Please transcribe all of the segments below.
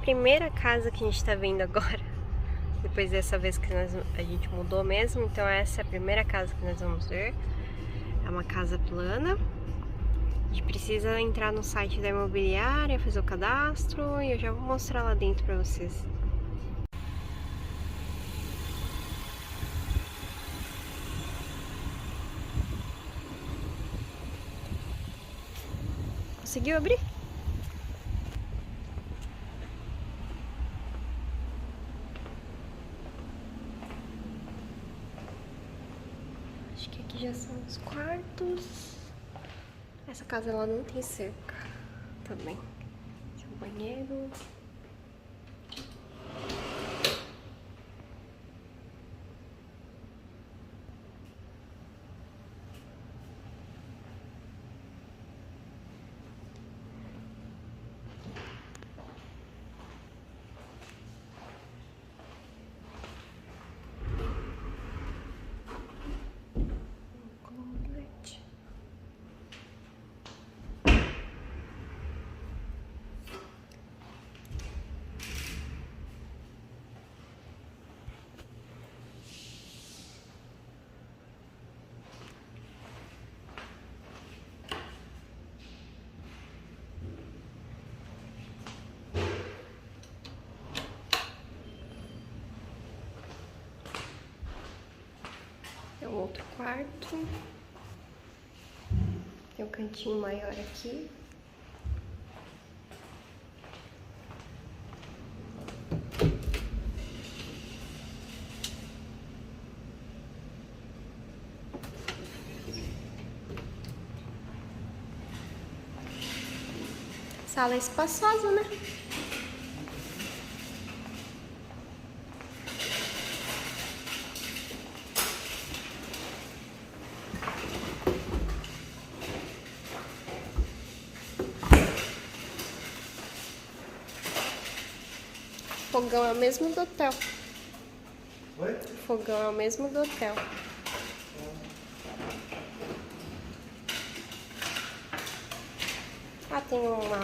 primeira casa que a gente tá vendo agora. Depois dessa vez que a gente mudou mesmo. Então essa é a primeira casa que nós vamos ver. É uma casa plana. A gente precisa entrar no site da imobiliária, fazer o cadastro. E eu já vou mostrar lá dentro pra vocês. Conseguiu abrir? Acho que aqui já são os quartos. Essa casa ela não tem cerca também. Esse é o banheiro. É um outro quarto. Tem um cantinho maior aqui. Sala espaçosa, né? Fogão é o mesmo do hotel. Oi? Fogão é o mesmo do hotel. Ah, tem uma...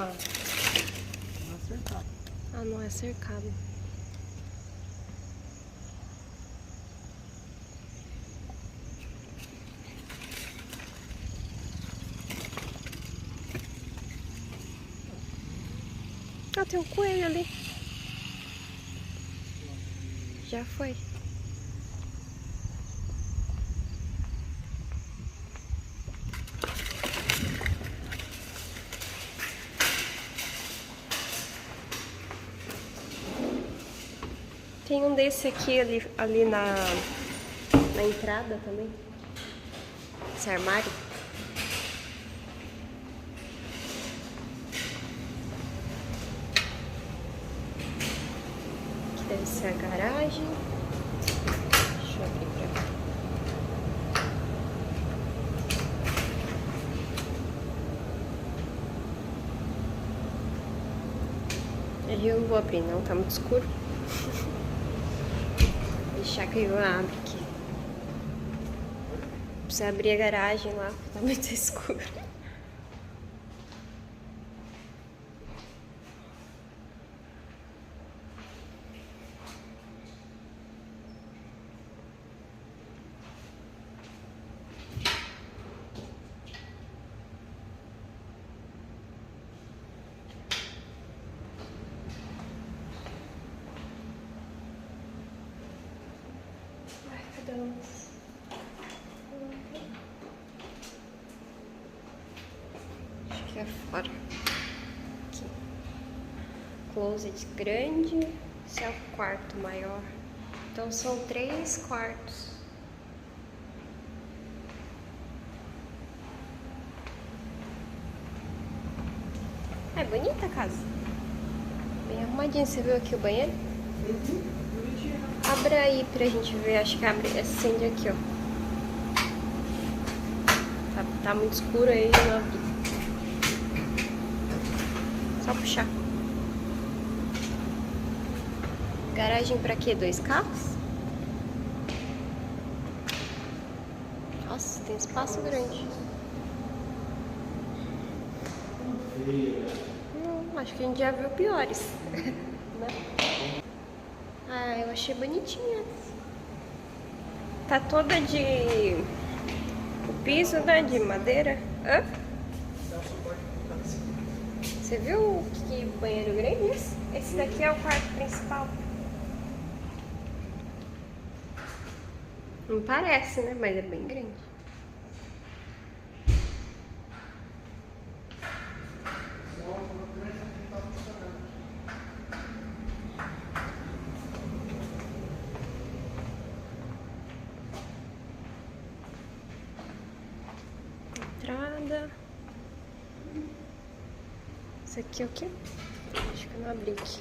Não é cercado. Ah, não é cercado. Ah, tem um coelho ali. Já foi. Tem um desse aqui ali na entrada também. Esse armário. Aqui deve ser a garagem. Deixa eu abrir pra cá. Eu não vou abrir não, tá muito escuro. Deixar que eu abro aqui. Precisa abrir a garagem lá, tá muito escuro. Acho que é fora. Aqui. Closet grande. Esse é o quarto maior. Então são 3 quartos. É bonita a casa. Bem arrumadinha. Você viu aqui o banheiro? Abra aí pra gente ver, acho que abre, acende aqui, ó. Tá muito escuro aí, não abri. Só puxar. Garagem pra quê? 2 carros? Nossa, tem espaço grande. Não, acho que a gente já viu piores. né? Ah, eu achei bonitinha. Tá toda de... O piso, né? De madeira. Hã? Você viu que banheiro grande é esse? Esse daqui é o quarto principal. Não parece, né? Mas é bem grande. Entrada. Isso aqui é o quê? Acho que eu não abri aqui.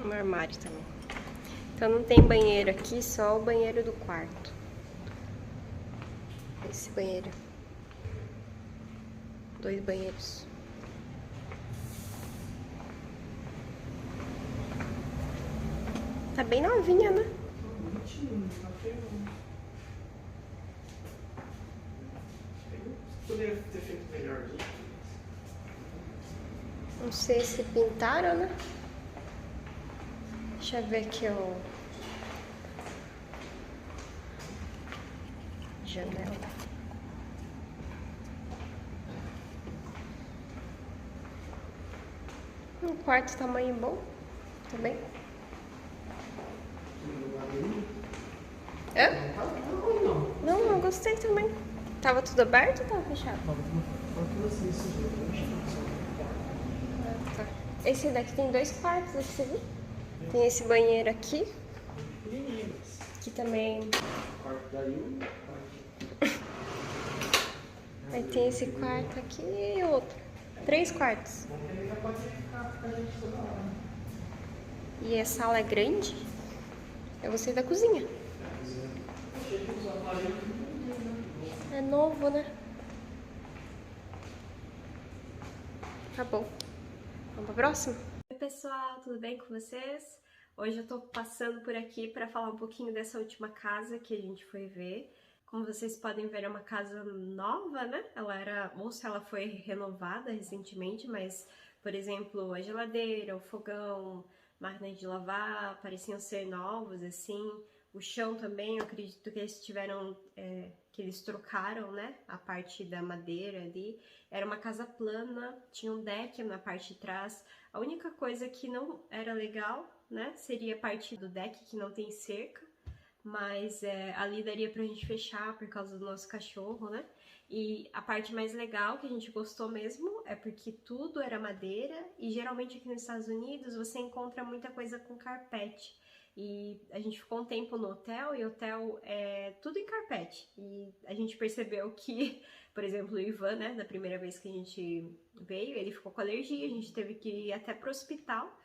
Um armário também. Então não tem banheiro aqui, só o banheiro do quarto. Esse banheiro. 2 banheiros. Tá bem novinha, né? Bonitinho, tá feio. Poderia ter feito melhor aqui. Não sei se pintaram, né? Deixa eu ver aqui o... janela. Um quarto tamanho bom também. Hã? Não, eu gostei também. Tava tudo aberto ou tava fechado? Ah, tá. Esse daqui tem 2 quartos, aqui você viu? Tem esse banheiro aqui. Aqui também. Aí tem esse quarto aqui e outro. 3 quartos. E a sala é grande. Eu gostei da cozinha. É novo, né? Acabou. Vamos pra próxima? Oi, pessoal, tudo bem com vocês? Hoje eu tô passando por aqui para falar um pouquinho dessa última casa que a gente foi ver. Como vocês podem ver, é uma casa nova, né? Ou se ela foi renovada recentemente, mas, por exemplo, a geladeira, o fogão, máquina de lavar, pareciam ser novos, assim. O chão também, eu acredito que eles que eles trocaram, né? A parte da madeira ali. Era uma casa plana, tinha um deck na parte de trás. A única coisa que não era legal, né? Seria a parte do deck que não tem cerca. Mas ali daria pra gente fechar por causa do nosso cachorro, né? E a parte mais legal que a gente gostou mesmo é porque tudo era madeira e geralmente aqui nos Estados Unidos você encontra muita coisa com carpete. E a gente ficou um tempo no hotel e o hotel é tudo em carpete. E a gente percebeu que, por exemplo, o Ivan, né, da primeira vez que a gente veio, ele ficou com alergia, a gente teve que ir até pro hospital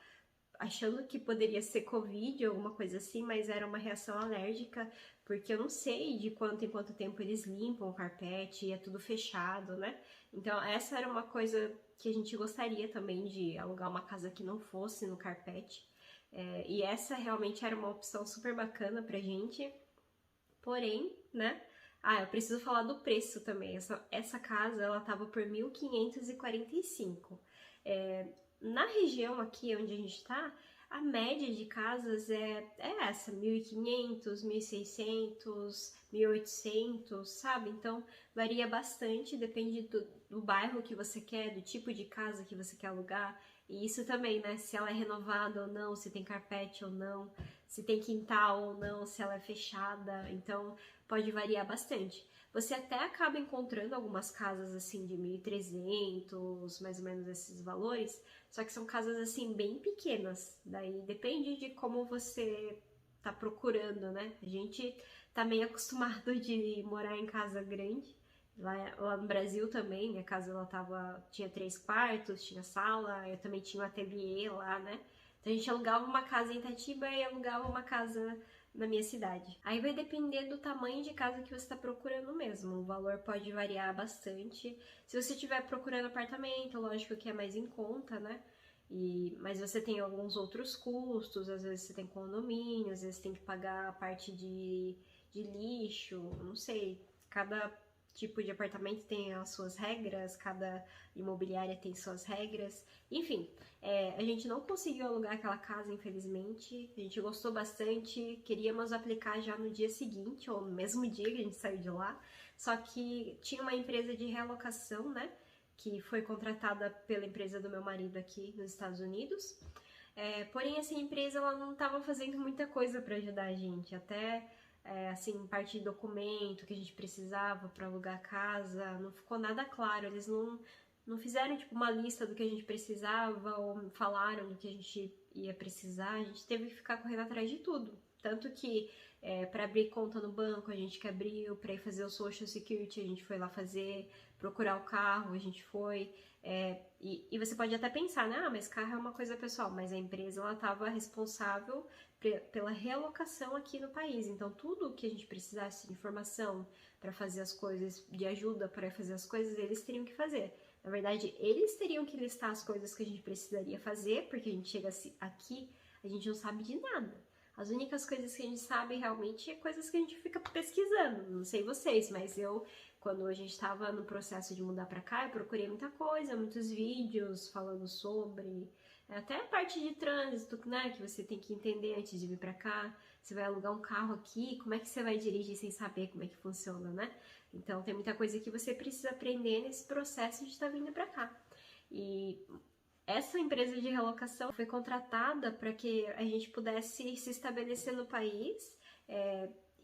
achando que poderia ser Covid ou alguma coisa assim, mas era uma reação alérgica, porque eu não sei de quanto em quanto tempo eles limpam o carpete, é tudo fechado, né? Então essa era uma coisa que a gente gostaria também de alugar uma casa que não fosse no carpete. E essa realmente era uma opção super bacana pra gente, porém, né? Ah, eu preciso falar do preço também. Essa casa, ela tava por 1.545. Na região aqui onde a gente tá, a média de casas é essa, 1.500, 1.600, 1.800, sabe? Então, varia bastante, depende do bairro que você quer, do tipo de casa que você quer alugar. E isso também, né? Se ela é renovada ou não, se tem carpete ou não, se tem quintal ou não, se ela é fechada. Então, pode variar bastante. Você até acaba encontrando algumas casas assim de 1.300, mais ou menos esses valores, só que são casas assim bem pequenas. Daí depende de como você tá procurando, né? A gente tá meio acostumado de morar em casa grande. Lá no Brasil também, minha casa tinha 3 quartos, tinha sala, eu também tinha um ateliê lá, né? Então a gente alugava uma casa em Itatiba e alugava uma casa na minha cidade. Aí vai depender do tamanho de casa que você está procurando mesmo. O valor pode variar bastante. Se você estiver procurando apartamento, lógico que é mais em conta, né? Mas você tem alguns outros custos, às vezes você tem condomínio, às vezes tem que pagar a parte de lixo, não sei. tipo de apartamento tem as suas regras, cada imobiliária tem suas regras. Enfim, a gente não conseguiu alugar aquela casa, infelizmente. A gente gostou bastante, queríamos aplicar já no dia seguinte, ou no mesmo dia que a gente saiu de lá. Só que tinha uma empresa de realocação, né? Que foi contratada pela empresa do meu marido aqui nos Estados Unidos. Porém, essa empresa ela não estava fazendo muita coisa para ajudar a gente, até assim, parte de documento que a gente precisava para alugar a casa, não ficou nada claro, eles não fizeram tipo uma lista do que a gente precisava ou falaram do que a gente ia precisar, a gente teve que ficar correndo atrás de tudo. Tanto que para abrir conta no banco a gente que abriu, para ir fazer o Social Security a gente foi lá fazer, procurar o carro a gente foi. E você pode até pensar, né? Mas carro é uma coisa pessoal, mas a empresa ela estava responsável pela realocação aqui no país. Então tudo que a gente precisasse de informação para fazer as coisas, de ajuda para fazer as coisas, eles teriam que fazer. Na verdade, eles teriam que listar as coisas que a gente precisaria fazer, porque a gente chega aqui, a gente não sabe de nada. As únicas coisas que a gente sabe realmente é coisas que a gente fica pesquisando. Não sei vocês, mas eu, quando a gente estava no processo de mudar para cá, eu procurei muita coisa, muitos vídeos falando sobre, até a parte de trânsito, né, que você tem que entender antes de vir para cá. Você vai alugar um carro aqui, como é que você vai dirigir sem saber como é que funciona, né? Então tem muita coisa que você precisa aprender nesse processo de estar vindo para cá. E essa empresa de relocação foi contratada para que a gente pudesse se estabelecer no país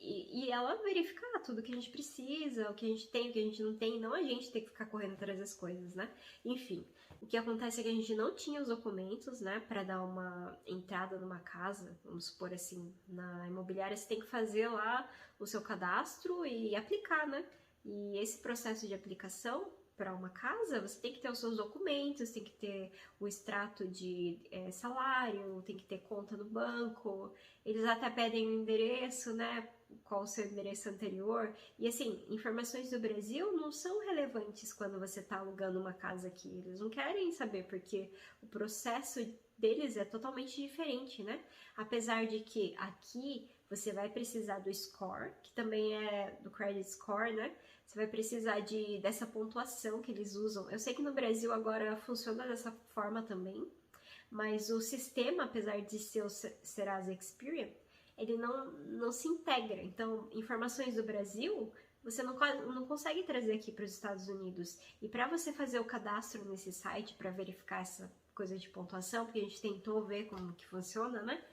e ela verificar tudo que a gente precisa, o que a gente tem, o que a gente não tem, não a gente ter que ficar correndo atrás das coisas, né? Enfim, o que acontece é que a gente não tinha os documentos, né, para dar uma entrada numa casa, vamos supor assim, na imobiliária você tem que fazer lá o seu cadastro e aplicar, né? E esse processo de aplicação para uma casa, você tem que ter os seus documentos, tem que ter o extrato de salário, tem que ter conta no banco, eles até pedem o endereço, né? Qual o seu endereço anterior. E assim, informações do Brasil não são relevantes quando você está alugando uma casa aqui. Eles não querem saber, porque o processo deles é totalmente diferente, né? Apesar de que aqui você vai precisar do score, que também é do credit score, né? Você vai precisar dessa pontuação que eles usam. Eu sei que no Brasil agora funciona dessa forma também, mas o sistema, apesar de ser o Serasa Experian, ele não se integra. Então, informações do Brasil você não consegue trazer aqui para os Estados Unidos. E para você fazer o cadastro nesse site para verificar essa coisa de pontuação, porque a gente tentou ver como que funciona, né?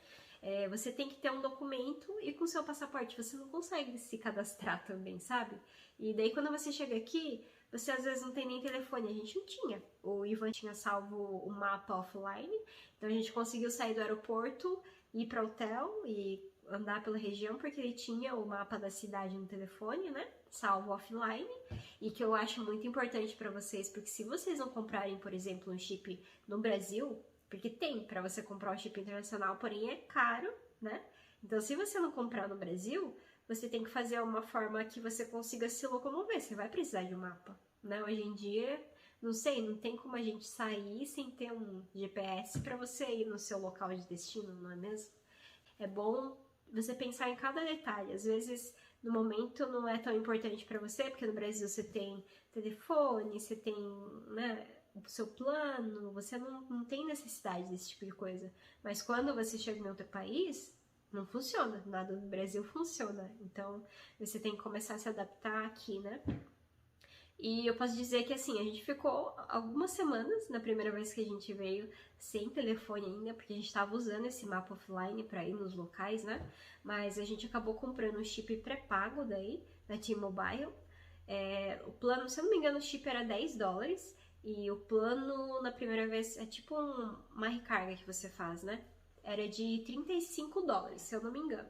Você tem que ter um documento e com seu passaporte você não consegue se cadastrar também, sabe? E daí quando você chega aqui, você às vezes não tem nem telefone, a gente não tinha. O Ivan tinha salvo o mapa offline, então a gente conseguiu sair do aeroporto, ir para o hotel e andar pela região, porque ele tinha o mapa da cidade no telefone, né? Salvo offline, e que eu acho muito importante para vocês, porque se vocês não comprarem, por exemplo, um chip no Brasil, porque tem para você comprar um chip internacional, porém é caro, né? Então, se você não comprar no Brasil, você tem que fazer uma forma que você consiga se locomover. Você vai precisar de um mapa, né? Hoje em dia, não sei, não tem como a gente sair sem ter um GPS para você ir no seu local de destino, não é mesmo? É bom você pensar em cada detalhe. Às vezes, no momento, não é tão importante para você, porque no Brasil você tem telefone, você tem, né, o seu plano, você não tem necessidade desse tipo de coisa. Mas quando você chega em outro país, não funciona. Nada no Brasil funciona. Então, você tem que começar a se adaptar aqui, né? E eu posso dizer que assim, a gente ficou algumas semanas na primeira vez que a gente veio sem telefone ainda, porque a gente estava usando esse mapa offline para ir nos locais, né? Mas a gente acabou comprando um chip pré-pago daí, da T-Mobile. O plano, se eu não me engano, o chip era $10 e o plano na primeira vez é tipo uma recarga que você faz, né? Era de $35, se eu não me engano.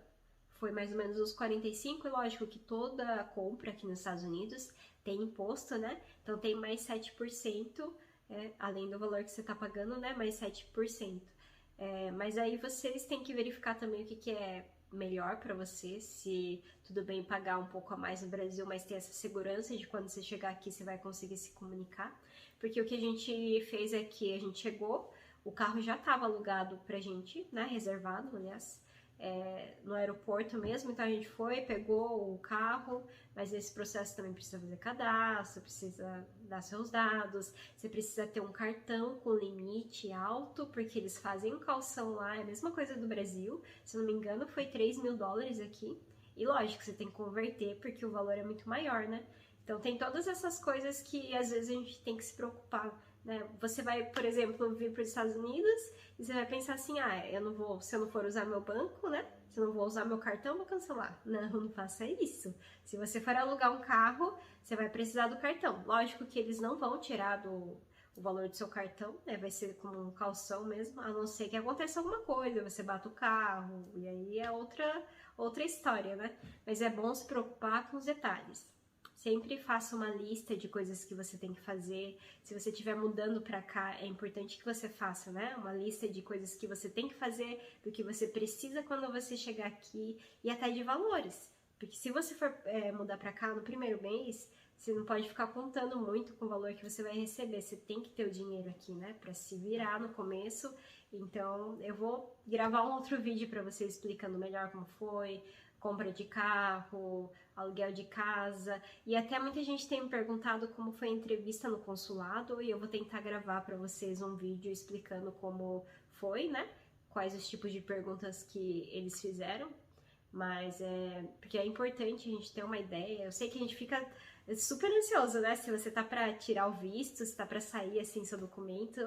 Foi mais ou menos uns 45, e lógico que toda compra aqui nos Estados Unidos tem imposto, né? Então tem mais 7%, além do valor que você tá pagando, né? Mais 7%. Mas aí vocês têm que verificar também o que é melhor para você, se tudo bem pagar um pouco a mais no Brasil, mas ter essa segurança de quando você chegar aqui você vai conseguir se comunicar. Porque o que a gente fez é que a gente chegou, o carro já estava alugado pra gente, né? Reservado, aliás. no aeroporto mesmo, então a gente foi, pegou o carro, mas nesse processo também precisa fazer cadastro, precisa dar seus dados, você precisa ter um cartão com limite alto, porque eles fazem um calção lá, é a mesma coisa do Brasil, se não me engano foi $3.000 aqui, e lógico, você tem que converter, porque o valor é muito maior, né? Então tem todas essas coisas que às vezes a gente tem que se preocupar, né? Você vai, por exemplo, vir para os Estados Unidos e você vai pensar assim, eu não vou, se eu não for usar meu banco, né? Se eu não vou usar meu cartão, vou cancelar. Não faça isso. Se você for alugar um carro, você vai precisar do cartão. Lógico que eles não vão tirar o valor do seu cartão, né? Vai ser como um calção mesmo, a não ser que aconteça alguma coisa, você bata o carro, e aí é outra história, né? Mas é bom se preocupar com os detalhes. Sempre faça uma lista de coisas que você tem que fazer. Se você estiver mudando para cá, é importante que você faça, né? Uma lista de coisas que você tem que fazer, do que você precisa quando você chegar aqui e até de valores. Porque se você for mudar para cá no primeiro mês, você não pode ficar contando muito com o valor que você vai receber. Você tem que ter o dinheiro aqui, né? Para se virar no começo. Então, eu vou gravar um outro vídeo para você explicando melhor como foi, compra de carro, aluguel de casa, e até muita gente tem me perguntado como foi a entrevista no consulado, e eu vou tentar gravar para vocês um vídeo explicando como foi, né? Quais os tipos de perguntas que eles fizeram, mas porque é importante a gente ter uma ideia. Eu sei que a gente fica super ansioso, né? Se você tá para tirar o visto, se tá para sair assim seu documento,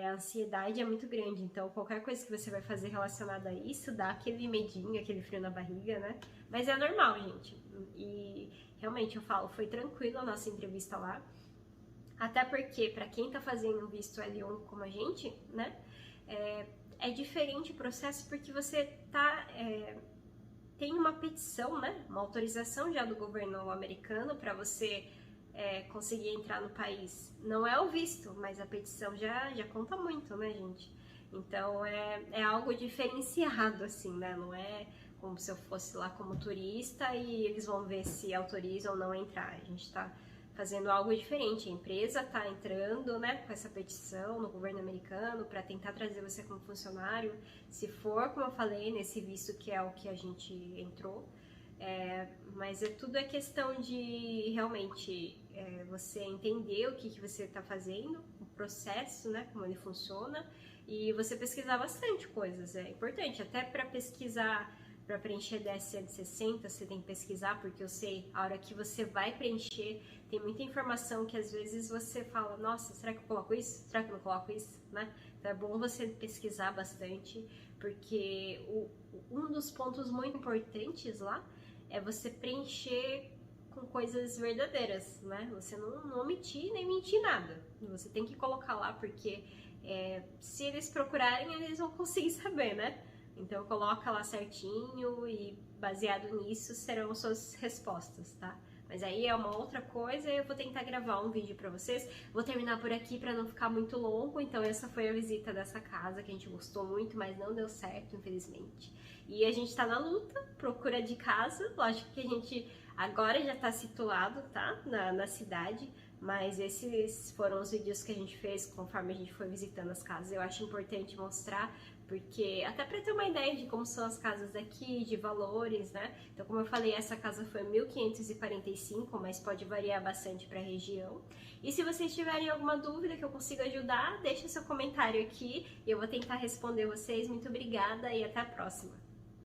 a ansiedade é muito grande. Então, qualquer coisa que você vai fazer relacionada a isso, dá aquele medinho, aquele frio na barriga, né? Mas é normal, gente. E realmente eu falo, foi tranquilo a nossa entrevista lá. Até porque, para quem tá fazendo um visto L1 como a gente, né? É diferente o processo porque você tá... tem uma petição, né? Uma autorização já do governo americano para você conseguir entrar no país. Não é o visto, mas a petição já conta muito, né, gente? Então é algo diferenciado, assim, né? Não é como se eu fosse lá como turista e eles vão ver se autorizam ou não entrar. A gente tá fazendo algo diferente. A empresa tá entrando, né, com essa petição no governo americano para tentar trazer você como funcionário, se for, como eu falei, nesse visto que é o que a gente entrou. Mas tudo é questão de realmente você entender o que você está fazendo, o processo, né, como ele funciona, e você pesquisar bastante coisas. É importante, até para pesquisar. Para preencher DS-160, você tem que pesquisar, porque eu sei, a hora que você vai preencher, tem muita informação que às vezes você fala, nossa, será que eu coloco isso? Será que eu não coloco isso? Né? Então é bom você pesquisar bastante, porque um dos pontos muito importantes lá é você preencher com coisas verdadeiras, né? Você não omitir nem mentir nada. Você tem que colocar lá, porque se eles procurarem, eles vão conseguir saber, né? Então coloca lá certinho e baseado nisso serão suas respostas, tá? Mas aí é uma outra coisa, eu vou tentar gravar um vídeo pra vocês. Vou terminar por aqui pra não ficar muito longo. Então essa foi a visita dessa casa, que a gente gostou muito, mas não deu certo, infelizmente. E a gente tá na luta, procura de casa. Lógico que a gente agora já tá situado, tá? Na cidade. Mas esses foram os vídeos que a gente fez conforme a gente foi visitando as casas. Eu acho importante mostrar, porque até para ter uma ideia de como são as casas aqui, de valores, né? Então, como eu falei, essa casa foi 1.545, mas pode variar bastante para a região. E se vocês tiverem alguma dúvida que eu consiga ajudar, deixa seu comentário aqui e eu vou tentar responder vocês. Muito obrigada e até a próxima!